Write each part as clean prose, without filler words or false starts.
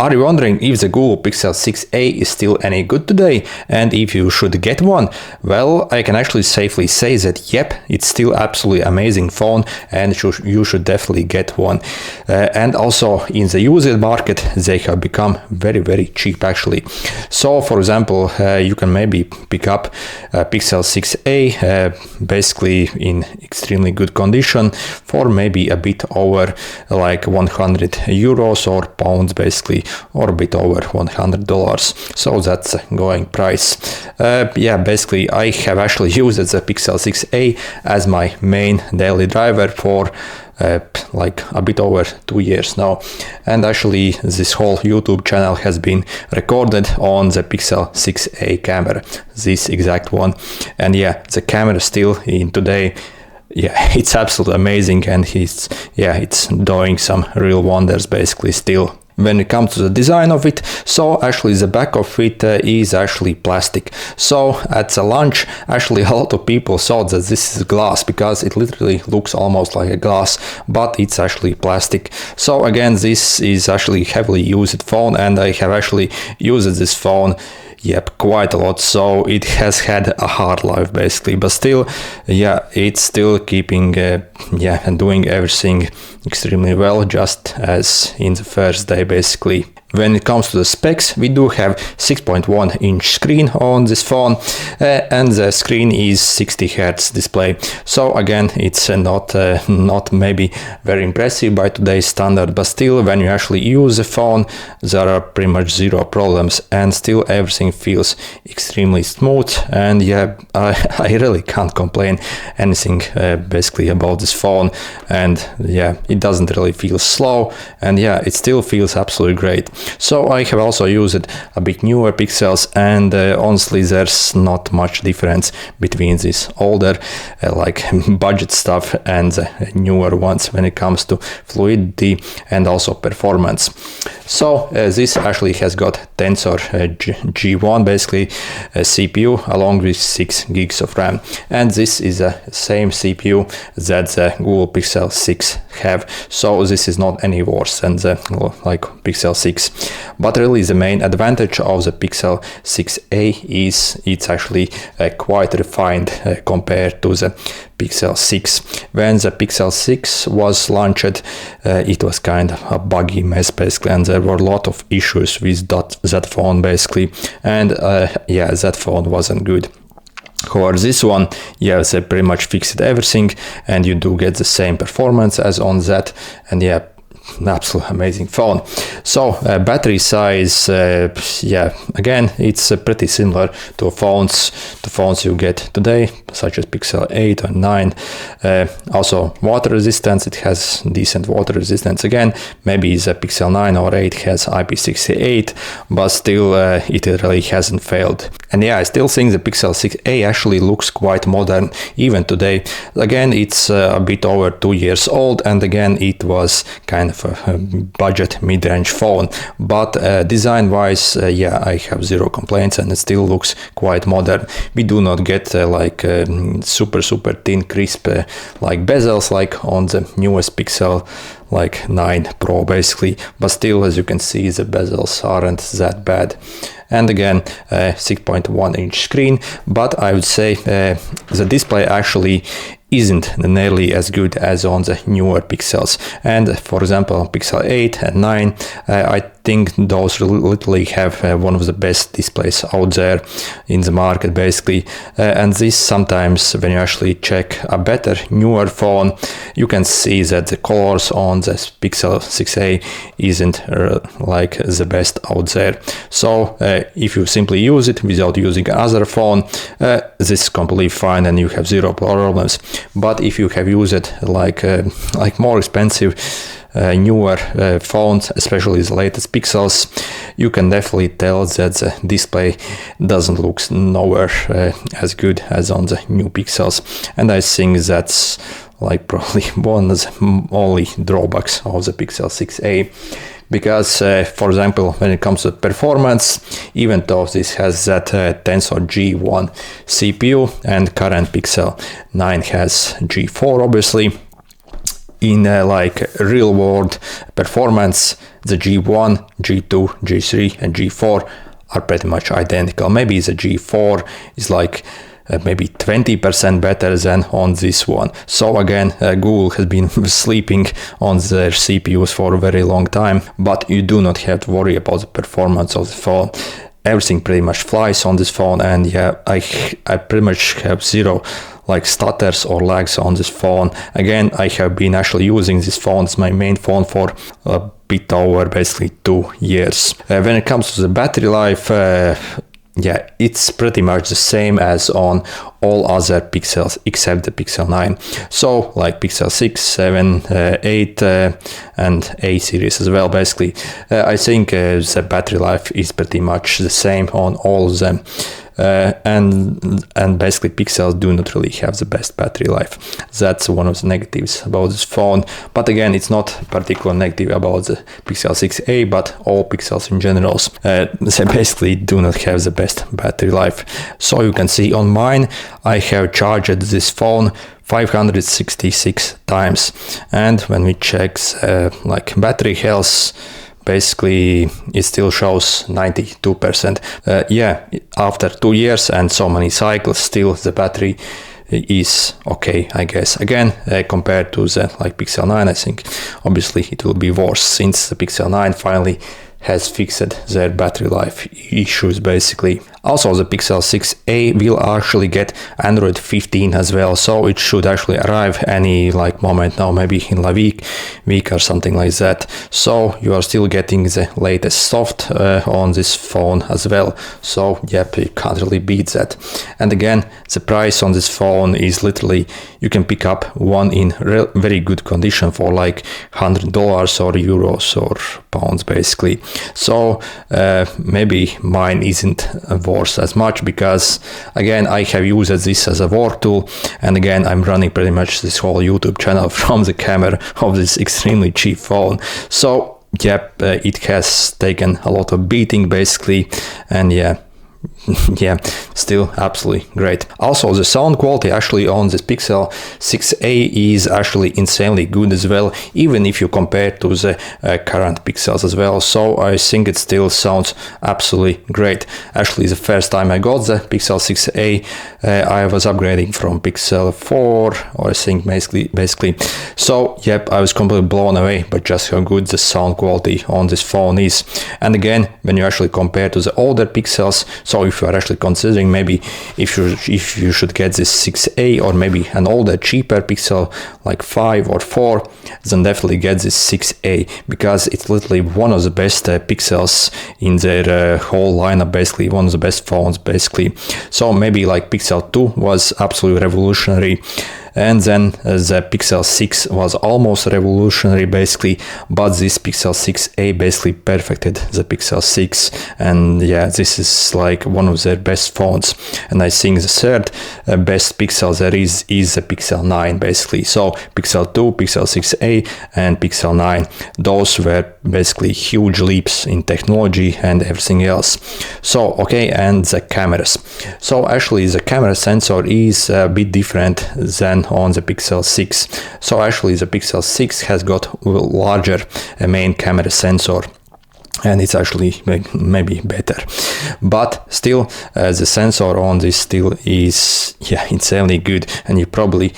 Are you wondering if the Google Pixel 6a is still any good today and if you should get one? Well, I can actually safely say that yep, it's still absolutely amazing phone and you should definitely get one. And also in the used market, they have become very cheap actually. So for example, you can maybe pick up Pixel 6a basically in extremely good condition for maybe a bit over like 100 euros or pounds basically, or a bit over $100. So that's a going price. Yeah, basically I have actually used the Pixel 6a as my main daily driver for like a bit over 2 years now, and actually this whole YouTube channel has been recorded on the Pixel 6a camera, this exact one. And yeah, the camera still in today, yeah, it's absolutely amazing, and it's doing some real wonders basically still. When it comes to the design of it, so actually the back of it is actually plastic. So at the launch, actually a lot of people thought that this is glass because it literally looks almost like a glass, but it's actually plastic. So again, this is actually heavily used phone, and I have actually used this phone quite a lot, so it has had a hard life basically, but still, yeah, it's still keeping and doing everything extremely well, just as in the first day basically. When it comes to the specs, we do have 6.1 inch screen on this phone, and the screen is 60 Hz display. So again, it's not maybe very impressive by today's standard, but still when you actually use the phone, there are pretty much zero problems, and still everything feels extremely smooth. And yeah, I really can't complain anything basically about this phone. And yeah, it doesn't really feel slow, and yeah, it still feels absolutely great. So I have also used a bit newer Pixels, and honestly there's not much difference between these older like budget stuff and the newer ones when it comes to fluidity and also performance. So this actually has got Tensor G1 basically CPU along with 6 gigs of RAM, and this is the same CPU that the Google Pixel 6 have. So this is not any worse than the like Pixel 6. But really the main advantage of the Pixel 6a is it's actually quite refined compared to the Pixel 6. When the Pixel 6 was launched, it was kind of a buggy mess basically, and there were a lot of issues with that phone basically, and yeah, that phone wasn't good. However, this one, yeah, they pretty much fixed everything, and you do get the same performance as on that, and yeah, an absolute amazing phone. So battery size, yeah, again, it's pretty similar to phones you get today, such as Pixel 8 or 9. Also water resistance, it has decent water resistance. Again, maybe the Pixel 9 or 8 has IP68, but still it really hasn't failed. And yeah, I still think the Pixel 6a actually looks quite modern even today. Again, it's a bit over 2 years old, and again, it was kind of a budget mid-range phone, but design wise, yeah, I have zero complaints, and it still looks quite modern. We do not get like super thin crisp like bezels like on the newest Pixel like 9 Pro basically, but still, as you can see, the bezels aren't that bad. And again, 6.1 inch screen, but I would say the display actually isn't nearly as good as on the newer Pixels. And for example, Pixel 8 and 9, I think those literally have one of the best displays out there in the market basically. And this sometimes, when you actually check a better newer phone, you can see that the colors on the Pixel 6a isn't like the best out there. So if you simply use it without using another phone, this is completely fine and you have zero problems. But if you have used it like more expensive newer phones, especially the latest Pixels, you can definitely tell that the display doesn't look nowhere as good as on the new Pixels, and I think that's like probably one of the only drawbacks of the Pixel 6a. Because, for example, when it comes to performance, even though this has that Tensor G1 CPU and current Pixel 9 has G4 obviously, in like real world performance, the G1, G2, G3 and G4 are pretty much identical. Maybe the G4 is like maybe 20% better than on this one. So again, Google has been sleeping on their CPUs for a very long time, but you do not have to worry about the performance of the phone. Everything pretty much flies on this phone, and yeah, I pretty much have zero like stutters or lags on this phone. Again, I have been actually using this phone as my main phone for a bit over basically 2 years. When it comes to the battery life, yeah, it's pretty much the same as on all other Pixels except the Pixel 9. So like Pixel 6, 7, 8 and A series as well. Basically, I think the battery life is pretty much the same on all of them. And basically Pixels do not really have the best battery life. That's one of the negatives about this phone. But again, it's not particularly negative about the Pixel 6a, but all Pixels in general. They basically do not have the best battery life. So you can see on mine, I have charged this phone 566 times. And when we check like battery health, basically it still shows 92%. Yeah, after 2 years and so many cycles, still the battery is okay, I guess. Again, compared to the like Pixel 9, I think obviously it will be worse since the Pixel 9 finally has fixed their battery life issues basically. Also, the Pixel 6a will actually get Android 15 as well, so it should actually arrive any like moment now, maybe in a week or something like that. So you are still getting the latest soft on this phone as well. So yep, you can't really beat that. And again, the price on this phone is literally, you can pick up one in very good condition for like $100 or euros or pounds basically. So maybe mine isn't worse as much, because again, I have used this as a work tool, and again, I'm running pretty much this whole YouTube channel from the camera of this extremely cheap phone. So yep, it has taken a lot of beating basically, and yeah, still absolutely great. Also, the sound quality actually on this Pixel 6a is actually insanely good as well, even if you compare to the current Pixels as well. So I think it still sounds absolutely great. Actually, the first time I got the Pixel 6a, I was upgrading from Pixel 4, or I think basically. So yep, I was completely blown away by just how good the sound quality on this phone is. And again, when you actually compare to the older Pixels, so if you are actually considering maybe if you should get this 6a or maybe an older cheaper Pixel like 5 or 4, then definitely get this 6a, because it's literally one of the best Pixels in their whole lineup, basically one of the best phones basically. So maybe like Pixel 2 was absolutely revolutionary, and then the Pixel 6 was almost revolutionary basically, but this Pixel 6a basically perfected the Pixel 6, and yeah, this is like one of their best phones. And I think the third best Pixel there is the Pixel 9 basically. So Pixel 2, Pixel 6a and Pixel 9, those were basically huge leaps in technology and everything else. So okay, and the cameras. So actually the camera sensor is a bit different than on the Pixel 6. So actually the Pixel 6 has got larger main camera sensor, and it's actually maybe better, but still the sensor on this still is insanely good, and you probably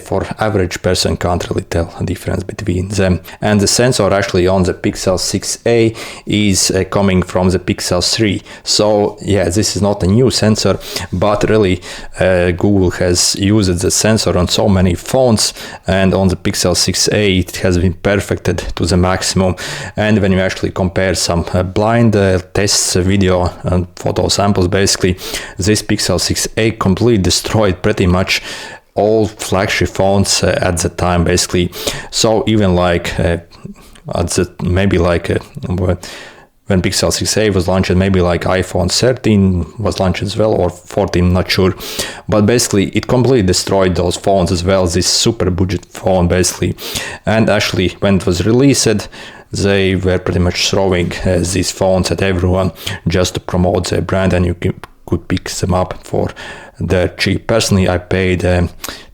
for average person can't really tell a difference between them. And the sensor actually on the Pixel 6a is coming from the Pixel 3. So yeah, this is not a new sensor, but really Google has used the sensor on so many phones, and on the Pixel 6a it has been perfected to the maximum. And when you actually compare some blind tests video and photo samples, basically this Pixel 6a completely destroyed pretty much all flagship phones at the time basically. So even like when Pixel 6a was launched, maybe like iPhone 13 was launched as well, or 14, not sure. But basically it completely destroyed those phones as well, this super budget phone basically. And actually when it was released, they were pretty much throwing these phones at everyone just to promote their brand, and you could pick them up for dirt cheap. Personally, I paid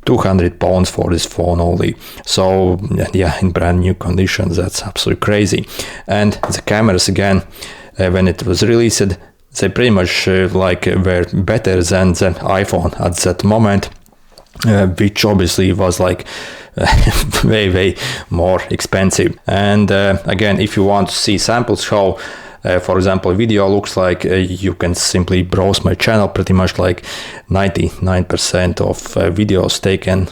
£200 for this phone only. So yeah, in brand new conditions, that's absolutely crazy. And the cameras again, when it was released, they pretty much were better than the iPhone at that moment, which obviously was like way more expensive. And again, if you want to see samples how for example video looks like, you can simply browse my channel. Pretty much like 99% of videos taken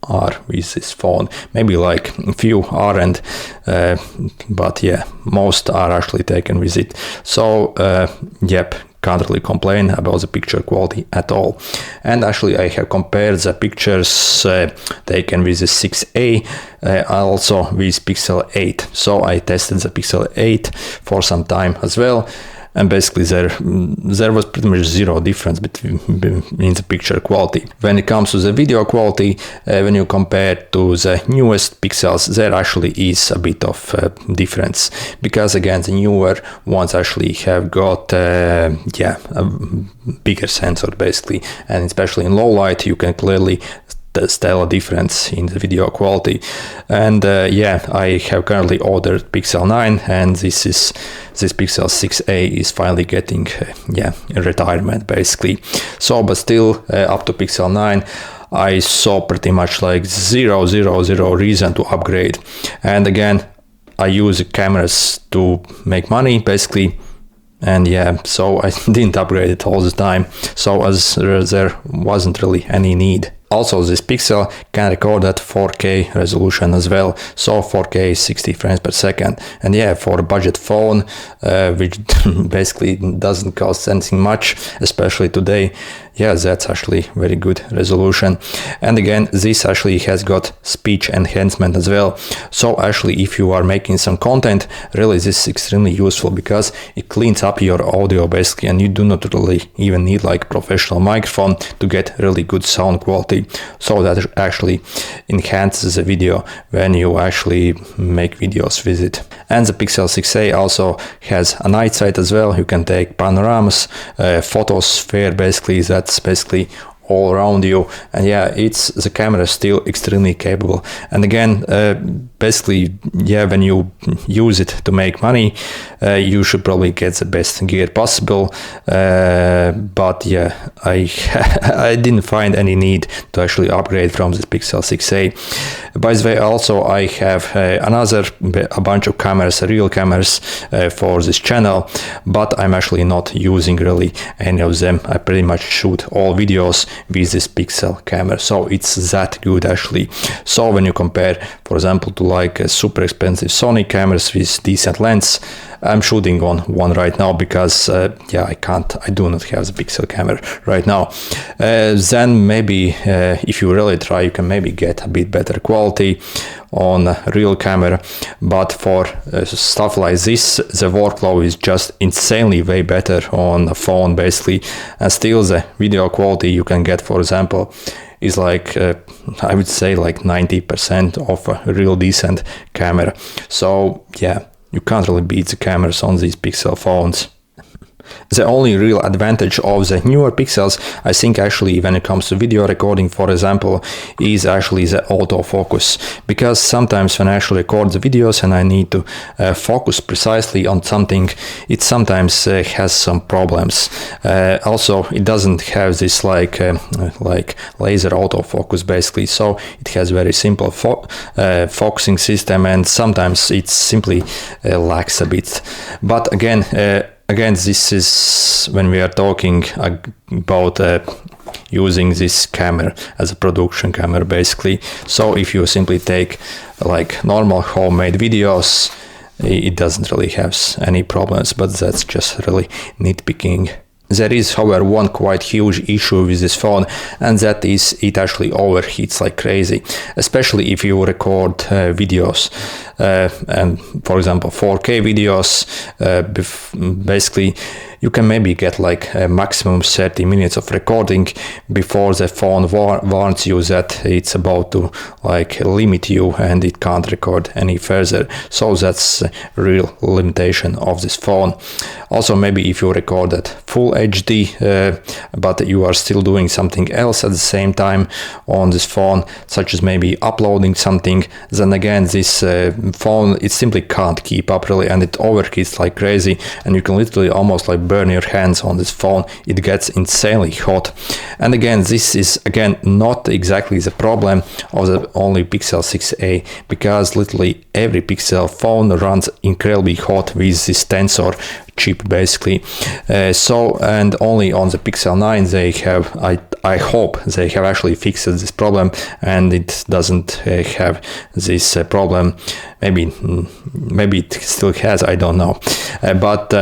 are with this phone. Maybe like a few aren't, but yeah, most are actually taken with it. So yep, can't really complain about the picture quality at all. And actually I have compared the pictures taken with the 6a also with Pixel 8. So I tested the Pixel 8 for some time as well, and basically there was pretty much zero difference between the picture quality. When it comes to the video quality, when you compare to the newest Pixels, there actually is a bit of difference, because again the newer ones actually have got a bigger sensor basically, and especially in low light you can clearly tell a difference in the video quality. And yeah, I have currently ordered Pixel 9, and this Pixel 6a is finally getting in retirement basically. So but still up to Pixel 9 I saw pretty much like zero reason to upgrade. And again, I use cameras to make money basically, and yeah, so I didn't upgrade it all the time, so as there wasn't really any need. Also, this Pixel can record at 4K resolution as well, so 4K 60 frames per second. And yeah, for a budget phone, which basically doesn't cost anything much, especially today, yeah, that's actually very good resolution. And again, this actually has got speech enhancement as well. So actually, if you are making some content, really this is extremely useful, because it cleans up your audio basically, and you do not really even need like professional microphone to get really good sound quality. So that actually enhances the video when you actually make videos with it. And the Pixel 6a also has a night sight as well. You can take panoramas, photosphere basically, that's basically all around you. And yeah, the camera is still extremely capable. And again, basically, yeah, when you use it to make money, you should probably get the best gear possible. But yeah, I didn't find any need to actually upgrade from this Pixel 6a. By the way, also I have a bunch of cameras, real cameras for this channel, but I'm actually not using really any of them. I pretty much shoot all videos with this Pixel camera, so it's that good actually. So when you compare, for example, to like super expensive Sony cameras with decent lens, I'm shooting on one right now because yeah, I do not have the Pixel camera right now. Then maybe if you really try, you can maybe get a bit better quality on a real camera, but for stuff like this, the workflow is just insanely way better on a phone basically. And still the video quality you can get, for example, is like I would say like 90% of a real decent camera. So yeah, you can't really beat the cameras on these Pixel phones. The only real advantage of the newer Pixels, I think actually when it comes to video recording, for example, is actually the autofocus. Because sometimes when I actually record the videos and I need to focus precisely on something, it sometimes has some problems. Also, it doesn't have this like laser autofocus basically, so it has very simple focusing system, and sometimes it simply lacks a bit. But again, this is when we are talking about using this camera as a production camera basically. So if you simply take like normal homemade videos, it doesn't really have any problems, but that's just really nitpicking. There is, however, one quite huge issue with this phone, and that is it actually overheats like crazy, especially if you record videos. And for example, 4K videos, basically you can maybe get like a maximum 30 minutes of recording before the phone warns you that it's about to like limit you and it can't record any further. So that's a real limitation of this phone. Also, maybe if you record at full HD but you are still doing something else at the same time on this phone, such as maybe uploading something, then again this phone, it simply can't keep up really, and it overheats like crazy, and you can literally almost like burn your hands on this phone. It gets insanely hot. And again, this is again not exactly the problem of the only Pixel 6a, because literally every Pixel phone runs incredibly hot with this Tensor chip basically. And only on the Pixel 9 they have, I hope they have actually fixed this problem and it doesn't have this problem. Maybe it still has, I don't know, but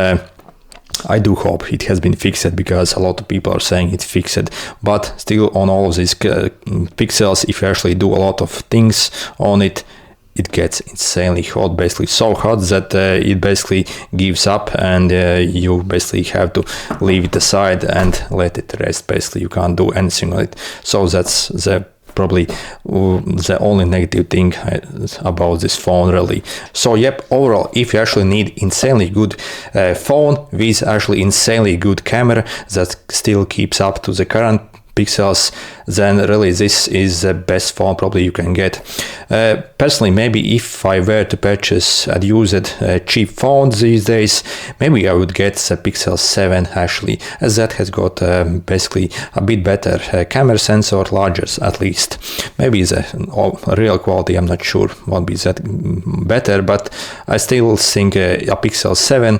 I do hope it has been fixed, because a lot of people are saying it's fixed. But still, on all of these pixels, if you actually do a lot of things on it, it gets insanely hot, basically so hot that it basically gives up, and you basically have to leave it aside and let it rest. Basically, you can't do anything on it. So that's probably the only negative thing about this phone really. So yep, overall, if you actually need insanely good phone with actually insanely good camera that still keeps up to the current pixels, then really this is the best phone probably you can get. Personally, maybe if I were to purchase and use a cheap phone these days, maybe I would get the Pixel 7 actually, as that has got basically a bit better camera sensor, larger at least. Maybe the real quality, I'm not sure, won't be that better, but I still think a Pixel 7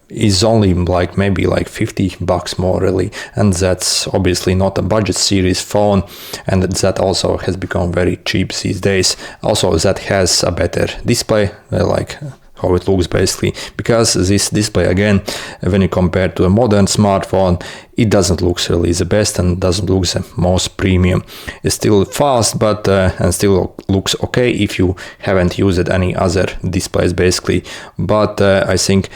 is only like maybe like $50 more really, and that's obviously not a budget series phone, and that also has become very cheap these days. Also, that has a better display, like how it looks basically, because this display, again, when you compare to a modern smartphone, it doesn't look really the best and doesn't look the most premium. It's still fast, but and still looks okay if you haven't used any other displays basically. But I think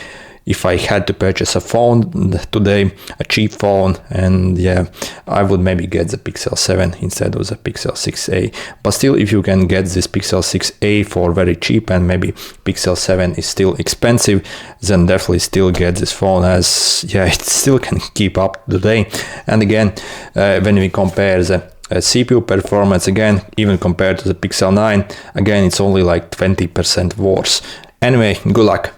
if I had to purchase a phone today, a cheap phone, and yeah, I would maybe get the Pixel 7 instead of the Pixel 6a. But still, if you can get this Pixel 6a for very cheap and maybe Pixel 7 is still expensive, then definitely still get this phone, as yeah, it still can keep up today. And again, when we compare the CPU performance, again, even compared to the Pixel 9, again, it's only like 20% worse. Anyway, good luck.